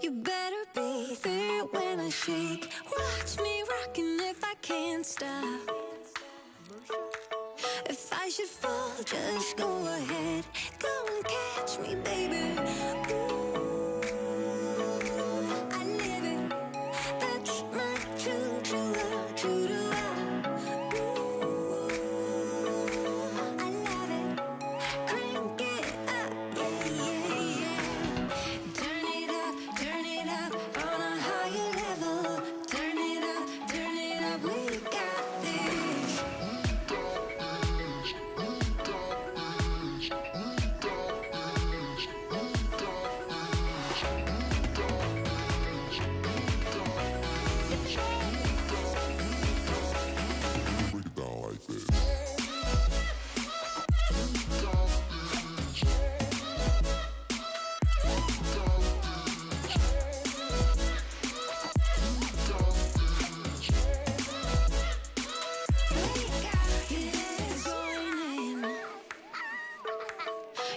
You better be there when I shake. Watch me rockin' if I can't stop. If I should fall, just go ahead. Go and catch me, baby. Ooh, I live it. That's my true to love, true to love. Ooh, I love it. Crank it up, yeah, yeah, yeah. Turn it up on a higher level. Turn it up, we got this. Break it down like this.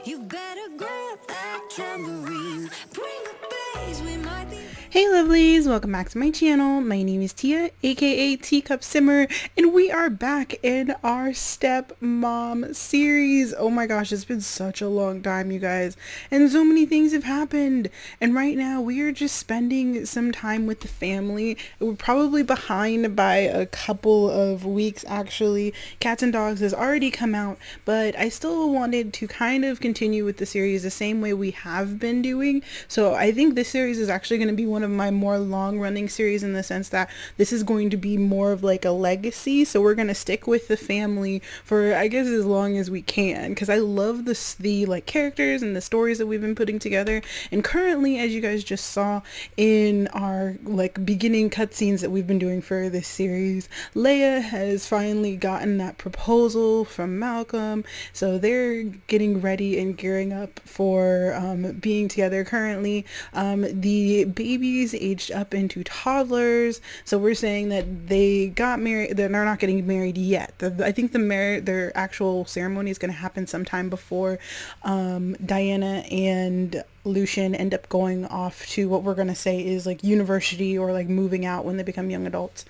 You better grab that tambourine. Bring the bass, we might be. Hey lovelies, welcome back to my channel. My name is Tia, aka Teacup Simmer, and we are back in our stepmom series. Oh my gosh, it's been such a long time, you guys, and so many things have happened. And right now we are just spending some time with the family. We're probably behind by a couple of weeks actually. Cats and Dogs has already come out, but I still wanted to kind of continue with the series the same way we have been doing. So I think this series is actually going to be one of my more long-running series in the sense that this is going to be more of like a legacy. So we're going to stick with the family for I guess as long as we can, because I love the like characters and the stories that we've been putting together. And currently, as you guys just saw in our like beginning cutscenes that we've been doing for this series, Leah has finally gotten that proposal from Malcolm, so they're getting ready and gearing up for being together. Currently the babies aged up into toddlers, so we're saying that they got married. They're not getting married yet. I think their actual ceremony is going to happen sometime before Diana and Lucian end up going off to what we're going to say is like university or like moving out when they become young adults.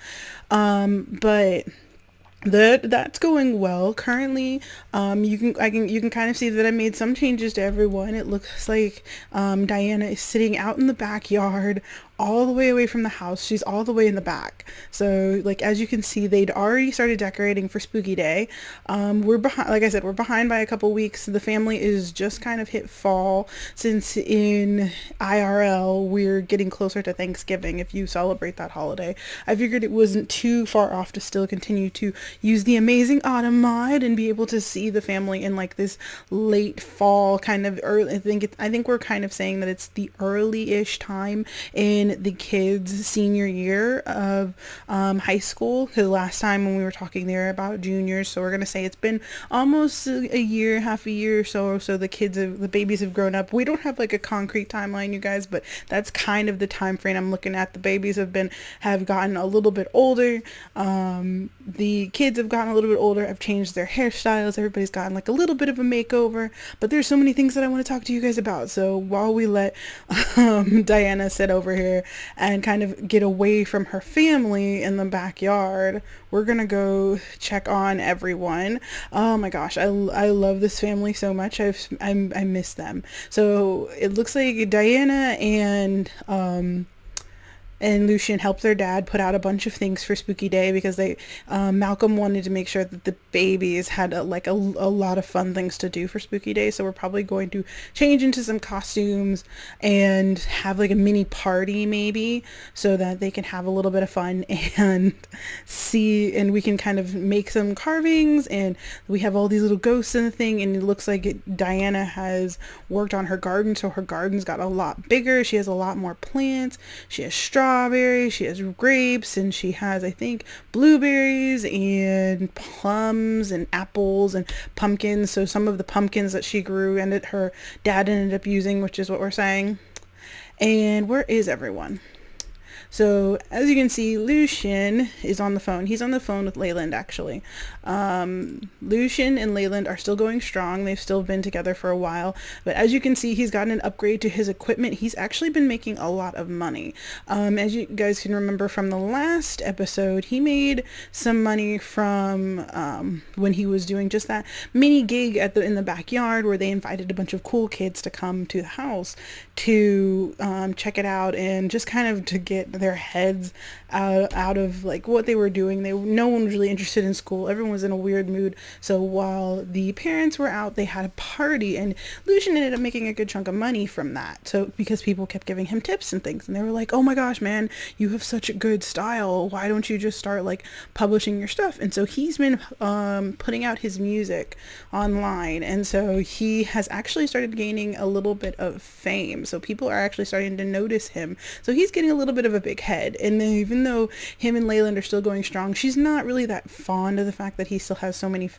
But that's going well currently. You can kind of see that I made some changes to everyone. It looks like Diana is sitting out in the backyard all the way away from the house. She's all the way in the back. So like as you can see, they'd already started decorating for Spooky Day. We're behind, like I said, we're behind by a couple weeks. The family is just kind of hit fall, since in IRL we're getting closer to Thanksgiving if you celebrate that holiday. I figured it wasn't too far off to still continue to use the amazing autumn mod and be able to see the family in like this late fall kind of early. I think we're kind of saying that it's the early-ish time in the kids' senior year of high school, because last time when we were talking they were about juniors, so we're gonna say it's been almost a year, half a year or so the babies have grown up. We don't have like a concrete timeline, you guys, but that's kind of the time frame I'm looking at. The babies have gotten a little bit older. The kids have gotten a little bit older. I've changed their hairstyles. Everybody's gotten like a little bit of a makeover, but there's so many things that I want to talk to you guys about. So while we let Diana sit over here and kind of get away from her family in the backyard, we're gonna go check on everyone. Oh my gosh, I love this family so much. I miss them. So it looks like Diana and Lucian helped their dad put out a bunch of things for Spooky Day because Malcolm wanted to make sure that the babies had a lot of fun things to do for Spooky Day. So we're probably going to change into some costumes and have like a mini party maybe, so that they can have a little bit of fun and we can kind of make some carvings. And we have all these little ghosts in the thing, and it looks like Diana has worked on her garden, so her garden's got a lot bigger. She has a lot more plants. She has strawberries, she has grapes, and she has, I think, blueberries and plums and apples and pumpkins. So some of the pumpkins that she grew and that her dad ended up using, which is what we're saying. And where is everyone? So as you can see, Lucian is on the phone. He's on the phone with Leyland, actually. Lucian and Leyland are still going strong. They've still been together for a while. But as you can see, he's gotten an upgrade to his equipment. He's actually been making a lot of money. As you guys can remember from the last episode, he made some money from when he was doing just that mini gig in the backyard where they invited a bunch of cool kids to come to the house to check it out and just kind of to get their heads out of like what they were doing. No one was really interested in school. Everyone was in a weird mood. So while the parents were out, they had a party, and Lucian ended up making a good chunk of money from that. So because people kept giving him tips and things, and they were like, "Oh my gosh, man, you have such a good style. Why don't you just start like publishing your stuff?" And so he's been putting out his music online, and so he has actually started gaining a little bit of fame. So people are actually starting to notice him. So he's getting a little bit of a big head. And then even though him and Leyland are still going strong, she's not really that fond of the fact that he still has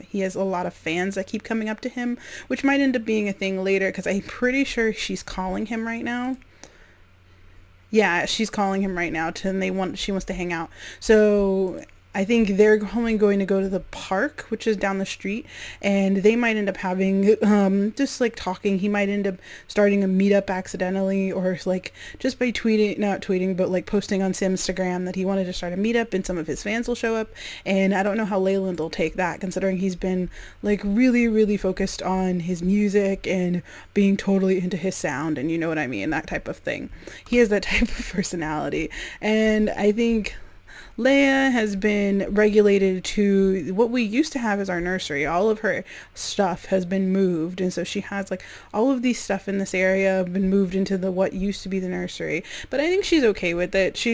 he has a lot of fans that keep coming up to him, which might end up being a thing later, because I'm pretty sure she's calling him right now. Yeah, she's calling him right now she wants to hang out. So I think they're only going to go to the park, which is down the street, and they might end up having just like talking. He might end up starting a meetup accidentally, or like just by not tweeting, but like posting on Instagram that he wanted to start a meetup, and some of his fans will show up. And I don't know how Leyland will take that, considering he's been like really, really focused on his music and being totally into his sound, and you know what I mean, that type of thing. He has that type of personality, and I think Leia has been regulated to what we used to have as our nursery. All of her stuff has been moved, and so she has like all of these stuff in this area have been moved into what used to be the nursery. But I think she's okay with it.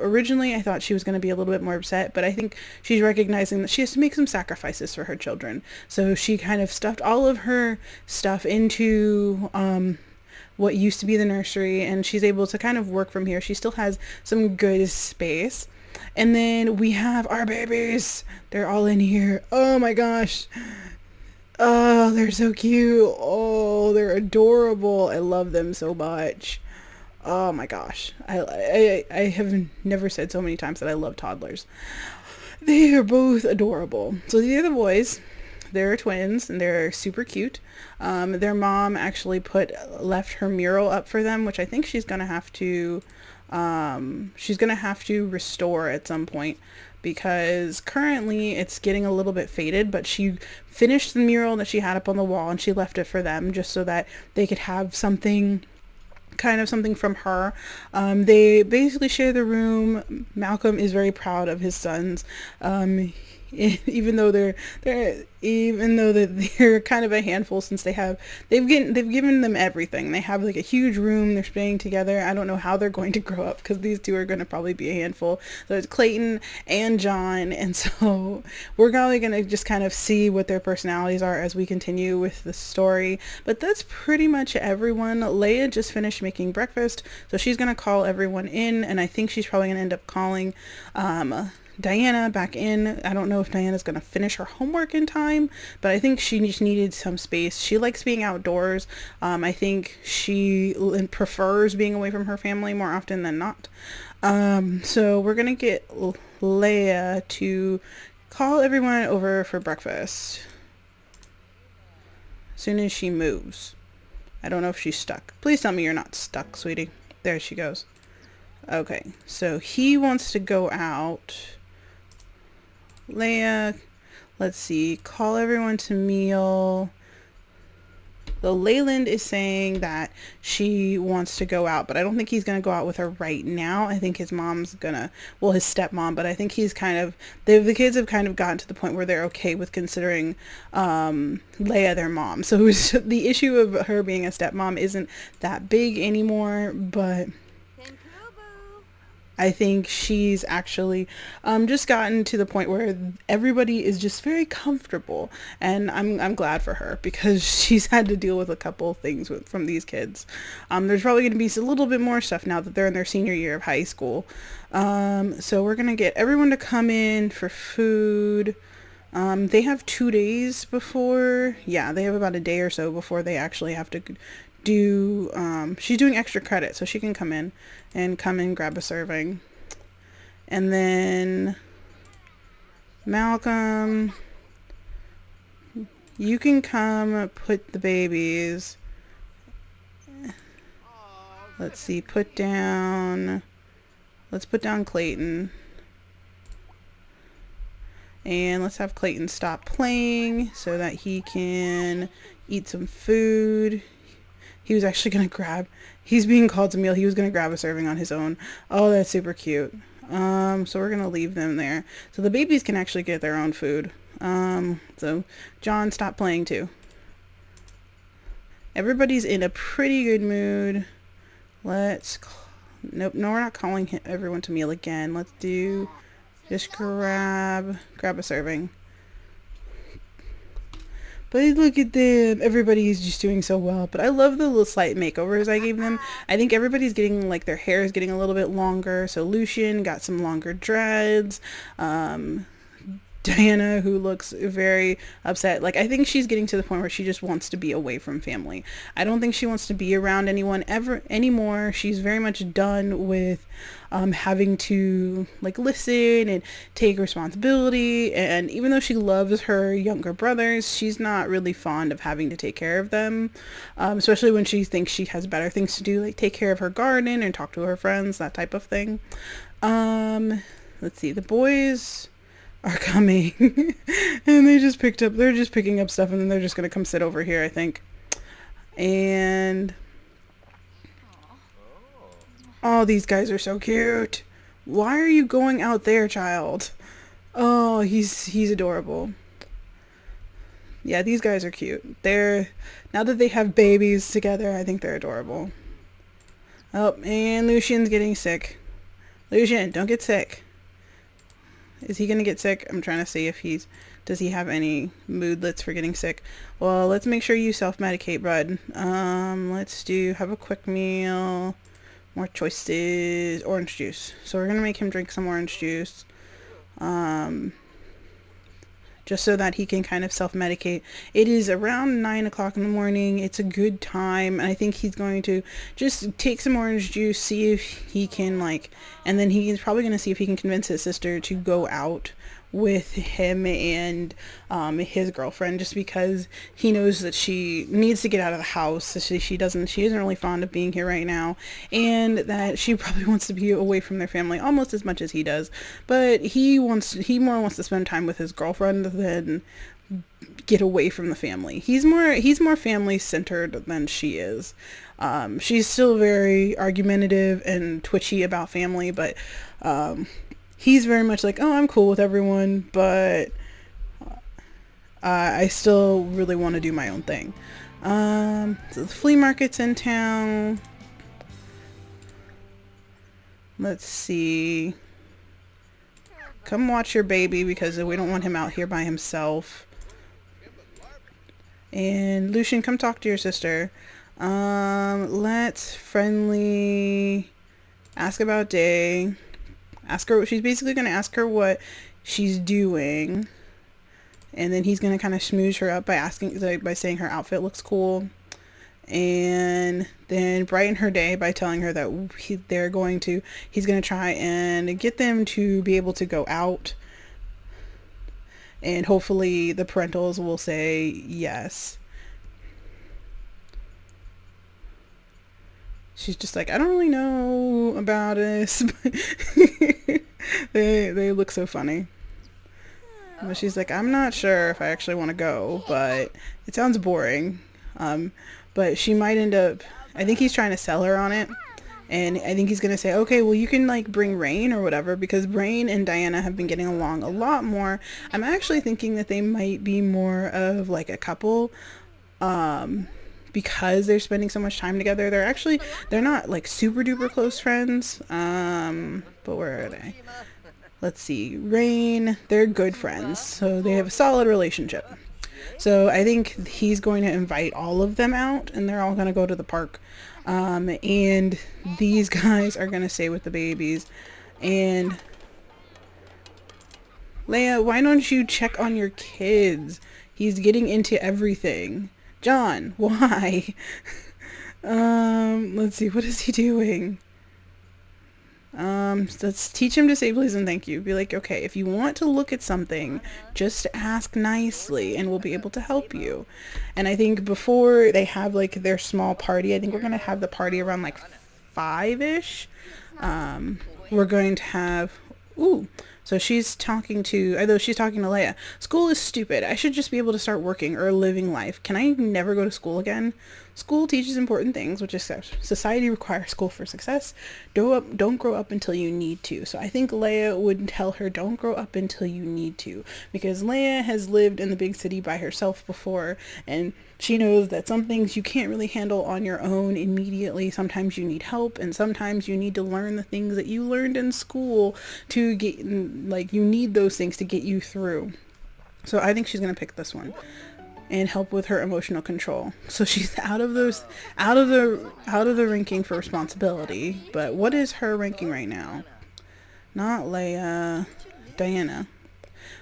Originally I thought she was going to be a little bit more upset, but I think she's recognizing that she has to make some sacrifices for her children. So she kind of stuffed all of her stuff into what used to be the nursery, and she's able to kind of work from here. She still has some good space. And then we have our babies. They're all in here. Oh my gosh. Oh, they're so cute. Oh, they're adorable. I love them so much. Oh my gosh. I have never said so many times that I love toddlers. They are both adorable. So these are the boys. They're twins, and they're super cute. Their mom actually left her mural up for them, which I think she's gonna have to restore at some point, because currently it's getting a little bit faded. But she finished the mural that she had up on the wall, and she left it for them just so that they could have something from her. They basically share the room. Malcolm is very proud of his sons. Even though they're kind of a handful, since they've given them everything. They have like a huge room. They're staying together. I don't know how they're going to grow up, because these two are going to probably be a handful. So it's Clayton and John, and so we're probably going to just kind of see what their personalities are as we continue with the story. But that's pretty much everyone. Leia just finished making breakfast, so she's going to call everyone in, and I think she's probably going to end up calling Diana back in. I don't know if Diana's going to finish her homework in time, but I think she just needed some space. She likes being outdoors. I think she prefers being away from her family more often than not. So we're going to get Leia to call everyone over for breakfast as soon as she moves. I don't know if she's stuck. Please tell me you're not stuck, sweetie. There she goes. Okay, so he wants to go out. Leia, let's see, call everyone to meal. The Leyland is saying that she wants to go out, but I don't think he's going to go out with her right now. I think his mom's gonna, well, his stepmom, but I think he's the kids have kind of gotten to the point where they're okay with considering Leia their mom. So the issue of her being a stepmom isn't that big anymore, but I think she's actually just gotten to the point where everybody is just very comfortable, and I'm glad for her, because she's had to deal with a couple things from these kids. There's probably going to be a little bit more stuff now that they're in their senior year of high school. So we're going to get everyone to come in for food. They have 2 days before, they have about a day or so before they actually have to do, she's doing extra credit, so she can come in and grab a serving. And then Malcolm, you can come put the babies. Let's see, let's put down Clayton. And let's have Clayton stop playing so that he can eat some food. He was actually going to he's being called to meal. He was going to grab a serving on his own. Oh, that's super cute. So we're going to leave them there. So the babies can actually get their own food. So John, stop playing too. Everybody's in a pretty good mood. Nope, no, we're not calling everyone to meal again. Let's just grab a serving. But look at them. Everybody's just doing so well. But I love the little slight makeovers I gave them. I think everybody's getting, like, their hair is getting a little bit longer. So Lucian got some longer dreads. Diana, who looks very upset. Like, I think she's getting to the point where she just wants to be away from family. I don't think she wants to be around anyone anymore. She's very much done with having to, like, listen and take responsibility. And even though she loves her younger brothers, she's not really fond of having to take care of them. Especially when she thinks she has better things to do, like take care of her garden and talk to her friends, that type of thing. Let's see, the boys are coming and they're just picking up stuff, and then they're just gonna come sit over here, I think. And oh, these guys are so cute. Why are you going out there, child? Oh, he's adorable. Yeah, these guys are cute. Now that they have babies together, I think they're adorable. Oh, and Lucian's getting sick. Lucian, don't get sick. Is he gonna get sick? I'm trying to see if does he have any moodlets for getting sick? Well, let's make sure you self-medicate, bud. Let's have a quick meal. More choices. Orange juice. So we're gonna make him drink some orange juice. Just so that he can kind of self-medicate. It is around 9 o'clock in the morning. It's a good time. And I think he's going to just take some orange juice, see if he can, and then he's probably going to see if he can convince his sister to go out with him and his girlfriend, just because he knows that she needs to get out of the house. She isn't really fond of being here right now, and that she probably wants to be away from their family almost as much as he does. But he more wants to spend time with his girlfriend than get away from the family. He's more family centered than she is. She's still very argumentative and twitchy about family, but he's very much like, oh, I'm cool with everyone, but I still really want to do my own thing. So the flea market's in town. Let's see. Come watch your baby, because we don't want him out here by himself. And Lucian, come talk to your sister. Let's friendly ask about Day. Ask her. She's basically going to ask her what she's doing, and then he's going to kind of schmooze her up by saying her outfit looks cool, and then brighten her day by telling her that he's going to try and get them to be able to go out, and hopefully the parentals will say yes. She's just like, I don't really know about this. They look so funny. But she's like, I'm not sure if I actually want to go, but it sounds boring. But she might end up, I think he's trying to sell her on it. And I think he's going to say, okay, well, you can bring Rain or whatever, because Rain and Diana have been getting along a lot more. I'm actually thinking that they might be more of a couple. Because they're spending so much time together. They're not super duper close friends. But where are they? Let's see. Rain, they're good friends. So they have a solid relationship. So I think he's going to invite all of them out, and they're all going to go to the park. And these guys are going to stay with the babies. And Leah, why don't you check on your kids? He's getting into everything. John, why? Let's see, what is he doing? Let's teach him to say please and thank you. Be like, okay, if you want to look at something, just ask nicely and we'll be able to help you. And I think before they have like their small party, I think we're going to have the party around like 5-ish. We're going to have, ooh, so she's talking to, although she's talking to Leah. School is stupid. I should just be able to start working or living life. Can I never go to school again? School teaches important things, which is society requires school for success. Don't grow up until you need to. So I think Leah would tell her, don't grow up until you need to, because Leah has lived in the big city by herself before, and she knows that some things you can't really handle on your own immediately. Sometimes you need help, and sometimes you need to learn the things that you learned in school to get, like, you need those things to get you through. So I think she's going to pick this one and help with her emotional control. So she's out of the ranking for responsibility. But what is her ranking right now? Not Leia, Diana.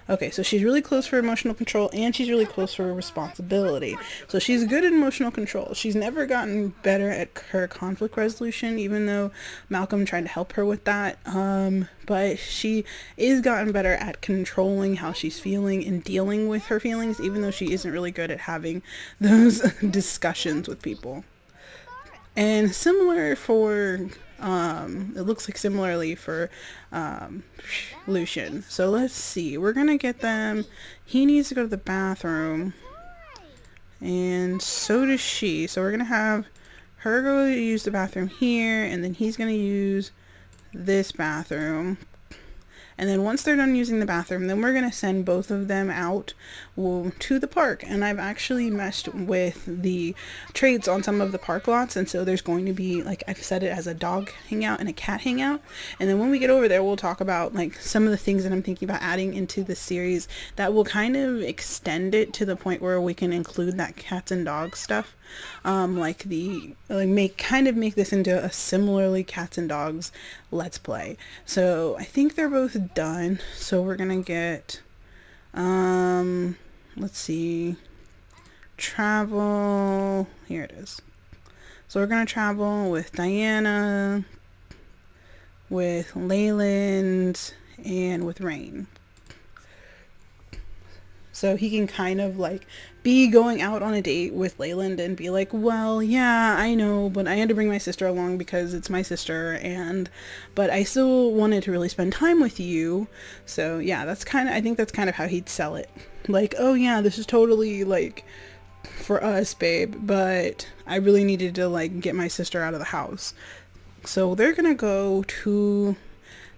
Okay, so she's really close for emotional control, and she's really close for responsibility. So she's good at emotional control. She's never gotten better at her conflict resolution, even though Malcolm tried to help her with that. But she is gotten better at controlling how she's feeling and dealing with her feelings, even though she isn't really good at having those discussions with people. And similar for, it looks like similarly for Lucian. So let's see. We're going to get them. He needs to go to the bathroom. And so does she. So we're going to have her go use the bathroom here. And then he's going to use this bathroom. And then once they're done using the bathroom, then we're going to send both of them out to the park. And I've actually messed with the traits on some of the park lots. And so there's going to be, like, I've set it as a dog hangout and a cat hangout. And then when we get over there, we'll talk about, like, some of the things that I'm thinking about adding into the series that will kind of extend it to the point where we can include that cats and dogs stuff. Make this into a similarly cats and dogs let's play. So I think they're both done. So we're gonna get let's see, travel, here it is. So we're gonna travel with Diana, with Leyland, and with Rain. So he can kind of like be going out on a date with Leyland and be like, well, yeah, I know, but I had to bring my sister along because it's my sister, but I still wanted to really spend time with you. So yeah, I think that's kind of how he'd sell it. Like, oh yeah, this is totally like for us, babe, but I really needed to like get my sister out of the house. So they're gonna go to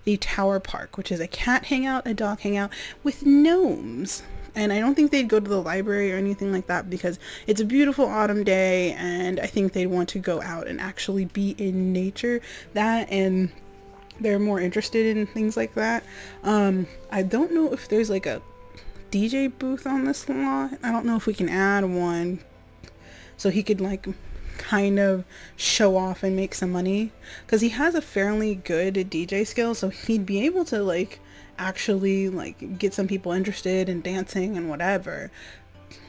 the Tower Park, which is a cat hangout, a dog hangout with gnomes. And I don't think they'd go to the library or anything like that because it's a beautiful autumn day and I think they'd want to go out and actually be in nature. And they're more interested in things like that. I don't know if there's like a DJ booth on this lot. I don't know if we can add one so he could like kind of show off and make some money, because he has a fairly good DJ skill, so he'd be able to like actually like get some people interested in dancing and whatever.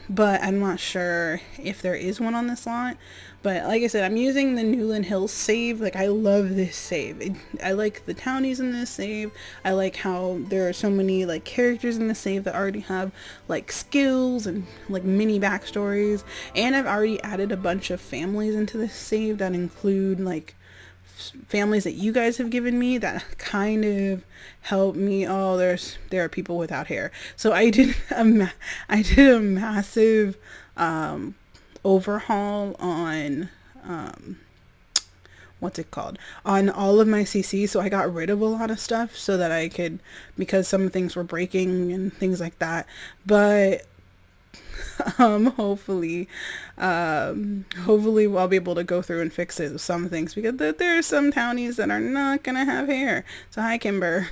But I'm not sure if there is one on this lot. But like I said, I'm using the Newland Hills save. Like, I love this save. I like the townies in this save. I like how there are so many like characters in the save that already have like skills and like mini backstories. And I've already added a bunch of families into this save that include like families that you guys have given me that kind of help me. Oh, there are people without hair. So I did a massive overhaul on what's it called, on all of my CC. So I got rid of a lot of stuff so that I could, because some things were breaking and things like that. But hopefully I'll be able to go through and fix it with some things, because there are some townies that are not gonna have hair. So hi, Kimber.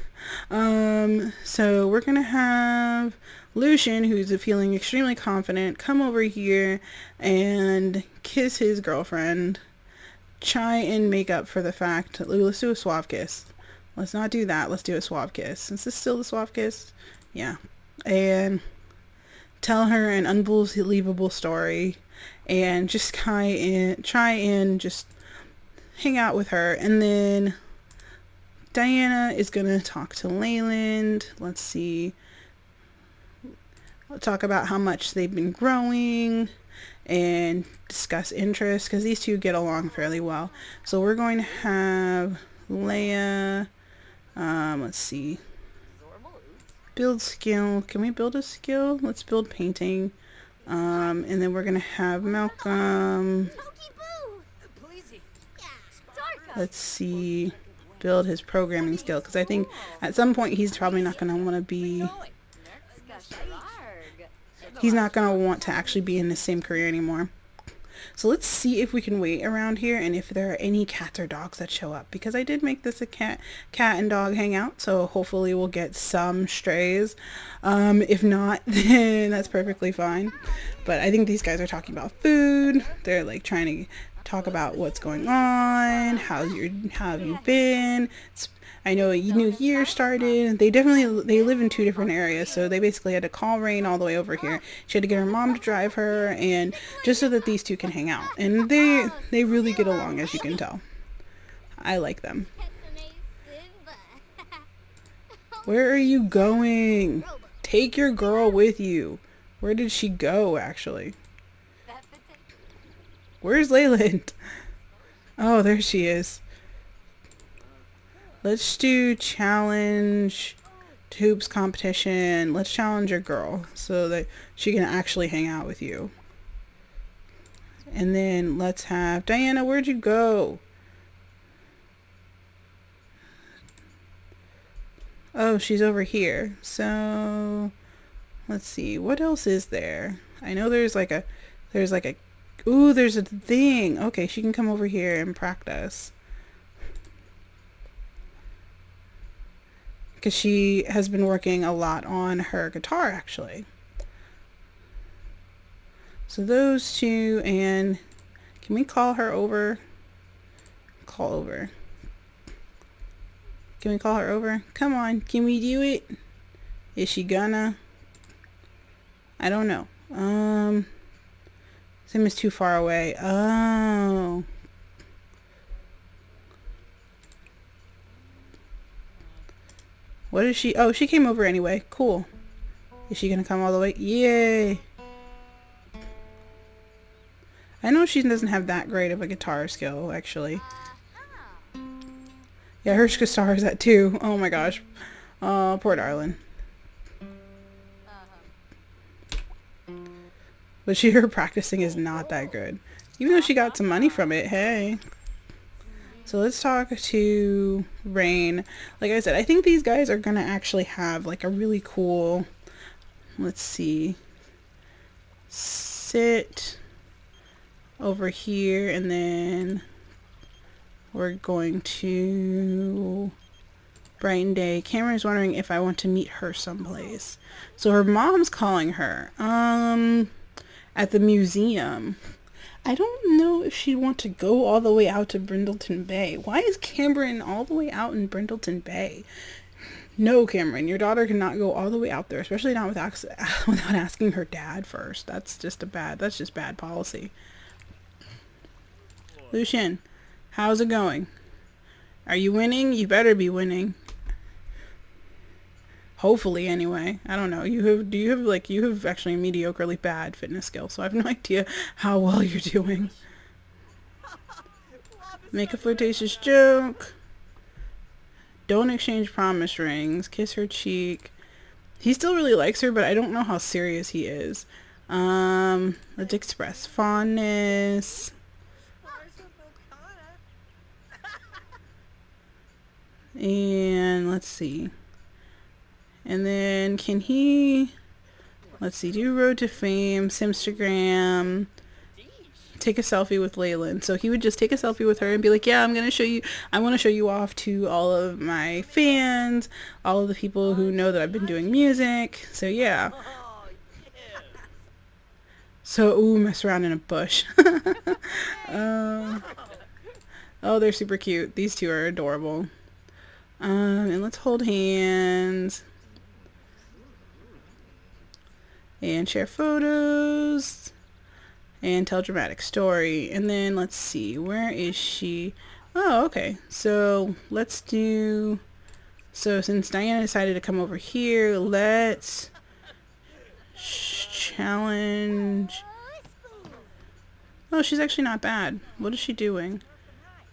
So we're gonna have Lucian, who's feeling extremely confident, come over here and kiss his girlfriend. Try and make up for the fact. Let's do a suave kiss. Let's not do that. Let's do a suave kiss. Is this still the suave kiss? Yeah. And tell her an unbelievable story and just try and just hang out with her. And then Diana is gonna talk to Leyland. Let's see. I'll talk about how much they've been growing and discuss interests, because these two get along fairly well. So we're going to have Leah, let's see, build skill. Can we build a skill? Let's build painting. And then we're going to have Malcolm, let's see, build his programming skill, because I think at some point he's probably not going to want to be, he's not going to want to actually be in the same career anymore. So let's see if we can wait around here and if there are any cats or dogs that show up, because I did make this a cat and dog hangout, so hopefully we'll get some strays. If not, then that's perfectly fine. But I think these guys are talking about food. They're like trying to talk about what's going on, how have you been. I know a new year started. They live in two different areas, so they basically had to call Rain all the way over here. She had to get her mom to drive her, and just so that these two can hang out. And they really get along, as you can tell. I like them. Where are you going? Take your girl with you. Where did she go, actually? Where's Leyland? Oh, there she is. Let's do challenge hoops competition. Let's challenge your girl so that she can actually hang out with you. And then let's have Diana. Where'd you go? Oh, she's over here. So let's see. What else is there? I know there's like a ooh, there's a thing. Okay, she can come over here and practice. Because she has been working a lot on her guitar, actually. So those two, and can we call her over? Call over. Can we call her over? Come on, can we do it? Is she gonna? I don't know. Sim is too far away. Oh. What is she? Oh, she came over anyway. Cool. Is she gonna come all the way? Yay! I know she doesn't have that great of a guitar skill, actually. Yeah, her guitar is at 2. Oh my gosh. Oh, poor darling. But her practicing is not that good. Even though she got some money from it, hey. So let's talk to Rain. Like I said, I think these guys are going to actually have like a really cool, let's see, sit over here, and then we're going to Brighton Day. Cameron's wondering if I want to meet her someplace. So her mom's calling her at the museum. I don't know if she'd want to go all the way out to Brindleton Bay. Why is Cameron all the way out in Brindleton Bay? No, Cameron, your daughter cannot go all the way out there, especially not without asking her dad first. That's just bad policy. Lucian, how's it going? Are you winning? You better be winning. Hopefully, anyway. I don't know. You have actually a mediocrely bad fitness skill, so I have no idea how well you're doing. Make a flirtatious joke. Don't exchange promise rings. Kiss her cheek. He still really likes her, but I don't know how serious he is. Let's express fondness. And let's see. And then can he, let's see, do Road to Fame, Simstagram, take a selfie with Leyland. So he would just take a selfie with her and be like, yeah, I want to show you off to all of my fans, all of the people who know that I've been doing music. So yeah. So, ooh, mess around in a bush. Oh, they're super cute. These two are adorable. And let's hold hands. And share photos. and tell a dramatic story. And then let's see, where is she? Oh, okay. So let's do, so since Diana decided to come over here, let's challenge. Oh, she's actually not bad. What is she doing?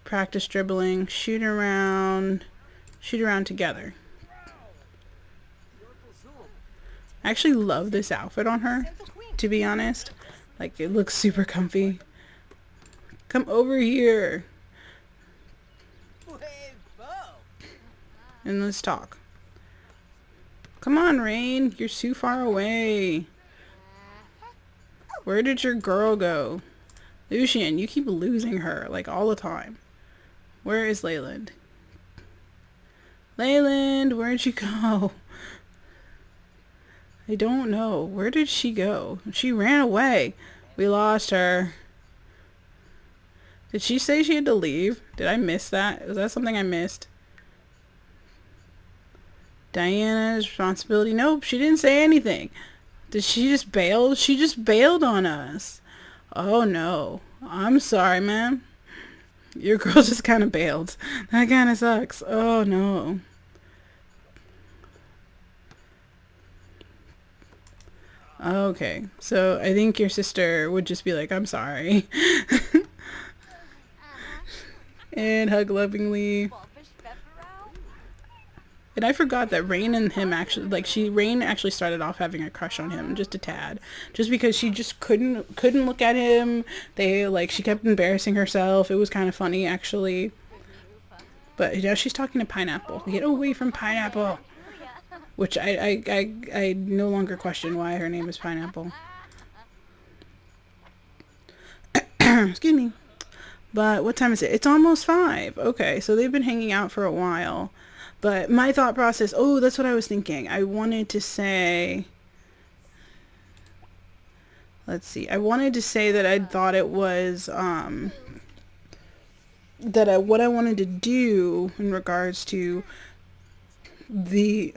Practice dribbling, shoot around together. I actually love this outfit on her, to be honest. Like, it looks super comfy. Come over here. And let's talk. Come on, Rain. You're too far away. Where did your girl go? Lucian, you keep losing her, like, all the time. Where is Leyland? Leyland, where'd you go? I don't know. Where did she go? She ran away. We lost her. Did she say she had to leave? Did I miss that? Was that something I missed? Diana's responsibility. Nope, she didn't say anything. Did she just bail? She just bailed on us. Oh no. I'm sorry, ma'am. Your girl just kind of bailed. That kind of sucks. Oh no. Okay, so I think your sister would just be like, I'm sorry. And hug lovingly. And I forgot that Rain and him actually, like, Rain actually started off having a crush on him, just a tad. Just because she just couldn't look at him. She kept embarrassing herself. It was kind of funny, actually. But, she's talking to Pineapple. Get away from Pineapple. Which I no longer question why her name is Pineapple. Excuse me. But what time is it? It's almost 5. Okay, so they've been hanging out for a while. But my thought process, oh, that's what I was thinking. I wanted to say, let's see. I wanted to say that I thought it was, what I wanted to do in regards to the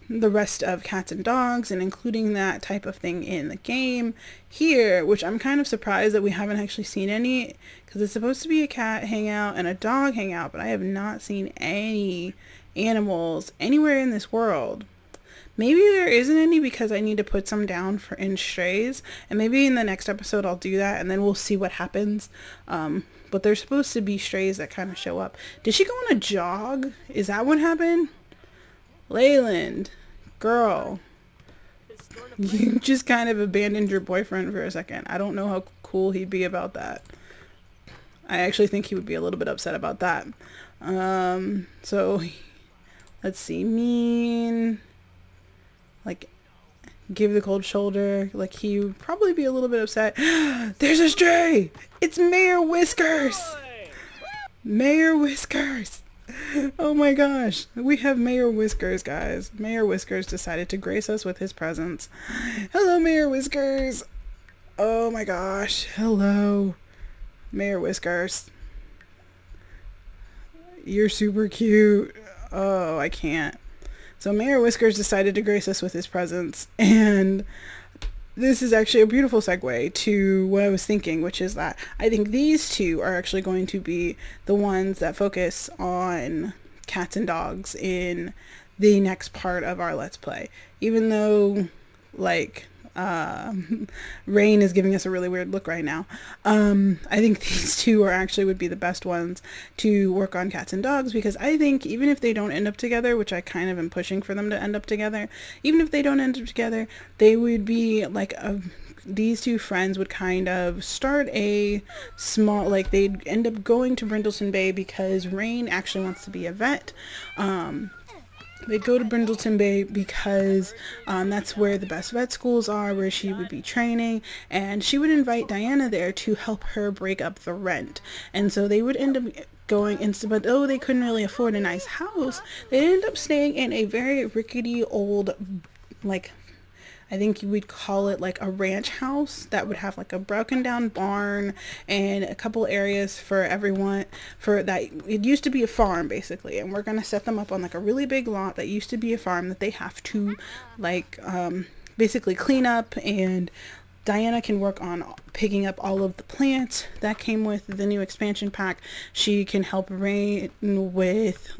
rest of cats and dogs and including that type of thing in the game here, which I'm kind of surprised that we haven't actually seen any, because it's supposed to be a cat hangout and a dog hangout, but I have not seen any animals anywhere in this world. Maybe there isn't any because I need to put some down in strays, and maybe in the next episode I'll do that and then we'll see what happens. But there's supposed to be strays that kind of show up. Did she go on a jog? Is that what happened? Leyland, girl, you just kind of abandoned your boyfriend for a second. I don't know how cool he'd be about that. I actually think he would be a little bit upset about that. So let's see, mean, like, give the cold shoulder, like, he would probably be a little bit upset. There's a stray! It's Mayor Whiskers! Mayor Whiskers! Oh my gosh, we have Mayor Whiskers, guys. Mayor Whiskers decided to grace us with his presence. Hello, Mayor Whiskers! Oh my gosh, hello, Mayor Whiskers. You're super cute. Oh, I can't. So Mayor Whiskers decided to grace us with his presence, and this is actually a beautiful segue to what I was thinking, which is that I think these two are actually going to be the ones that focus on cats and dogs in the next part of our Let's Play. Even though, like, Rain is giving us a really weird look right now. I think these two would be the best ones to work on cats and dogs, because I think even if they don't end up together, which I kind of am pushing for them to end up together, even if they don't end up together, they would be like these two friends would kind of start a small, like, they'd end up going to Brindleton Bay because Rain actually wants to be a vet. They'd go to Brindleton Bay because that's where the best vet schools are, where she would be training, and she would invite Diana there to help her break up the rent. And so they would end up going, but though they couldn't really afford a nice house, they ended up staying in a very rickety old, like, I think we'd call it like a ranch house that would have like a broken down barn and a couple areas for everyone, for that. It used to be a farm basically, and we're going to set them up on like a really big lot that used to be a farm that they have to like basically clean up and Diana can work on picking up all of the plants that came with the new expansion pack. She can help Rain with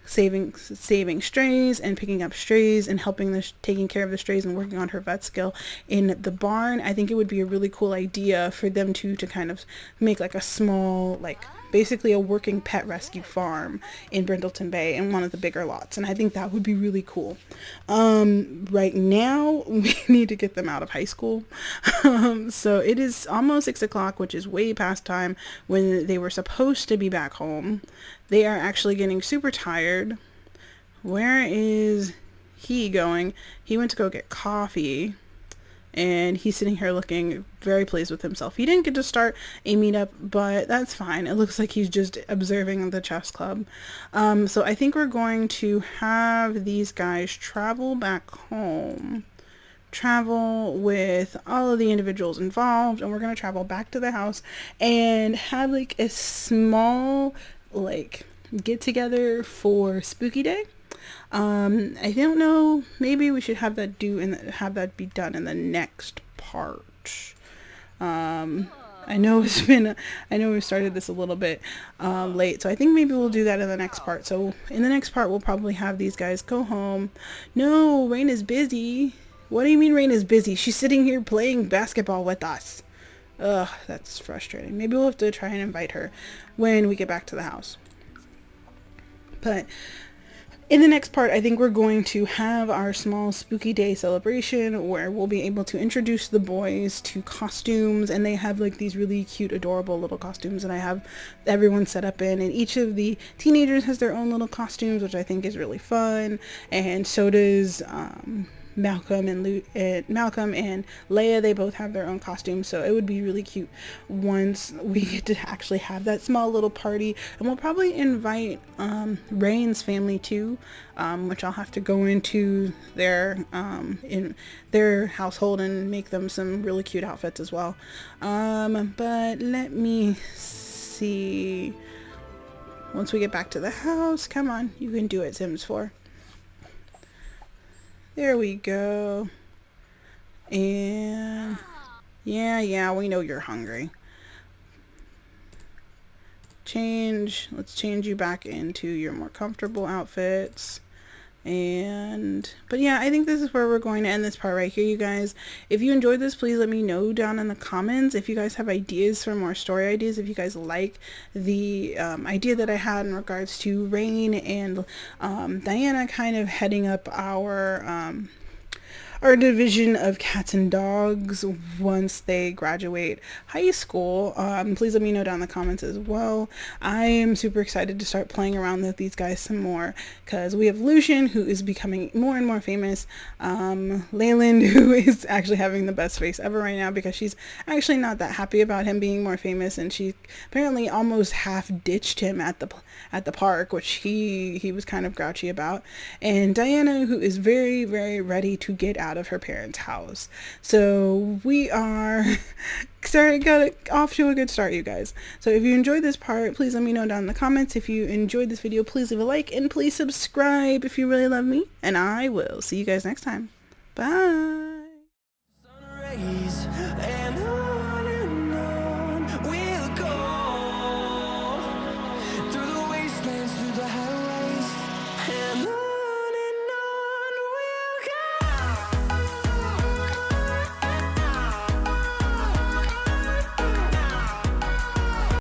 saving strays and picking up strays and helping taking care of the strays and working on her vet skill in the barn. I think it would be a really cool idea for them to kind of make like a small, like basically a working pet rescue farm in Brindleton Bay in one of the bigger lots, and I think that would be really cool. Right now we need to get them out of high school. So it is almost 6 o'clock, which is way past time when they were supposed to be back home. They are actually getting super tired. Where is he going? He went to go get coffee, and he's sitting here looking very pleased with himself. He didn't get to start a meetup, but that's fine. It looks like he's just observing the chess club. So I think we're going to have these guys travel back home, travel with all of the individuals involved, and we're going to travel back to the house and have like a small like get together for Spooky Day. I don't know, maybe we should have that be done in the next part. I know we started this a little bit late, so I think maybe we'll do that in the next part. So in the next part we'll probably have these guys go home. No, Rain is busy. What do you mean Rain is busy? She's sitting here playing basketball with us. Ugh, that's frustrating. Maybe we'll have to try and invite her when we get back to the house. But in the next part, I think we're going to have our small Spooky Day celebration where we'll be able to introduce the boys to costumes, and they have like these really cute, adorable little costumes that I have everyone set up in, and each of the teenagers has their own little costumes, which I think is really fun, and so does Malcolm and Leah. They both have their own costumes, so it would be really cute once we get to actually have that small little party. And we'll probably invite Rain's family too, which I'll have to go into their in their household and make them some really cute outfits as well. But let me see. Once we get back to the house, come on, you can do it, Sims 4. There we go. And yeah, we know you're hungry. Let's change you back into your more comfortable outfits. But yeah, I think this is where we're going to end this part right here, you guys. If you enjoyed this, please let me know down in the comments. If you guys have ideas for more story ideas, if you guys like the idea that I had in regards to Rain and Diana kind of heading up our division of cats and dogs once they graduate high school, please let me know down in the comments as well. I am super excited to start playing around with these guys some more, because we have Lucian, who is becoming more and more famous, Leyland, who is actually having the best face ever right now because she's actually not that happy about him being more famous, and she apparently almost half ditched him at the park, which he was kind of grouchy about, and Diana, who is very, very ready to get out of her parents' house. So we are got it off to a good start, you guys. So if you enjoyed this part, please let me know down in the comments. If you enjoyed this video, please leave a like and please subscribe if you really love me, and I will see you guys next time. Bye.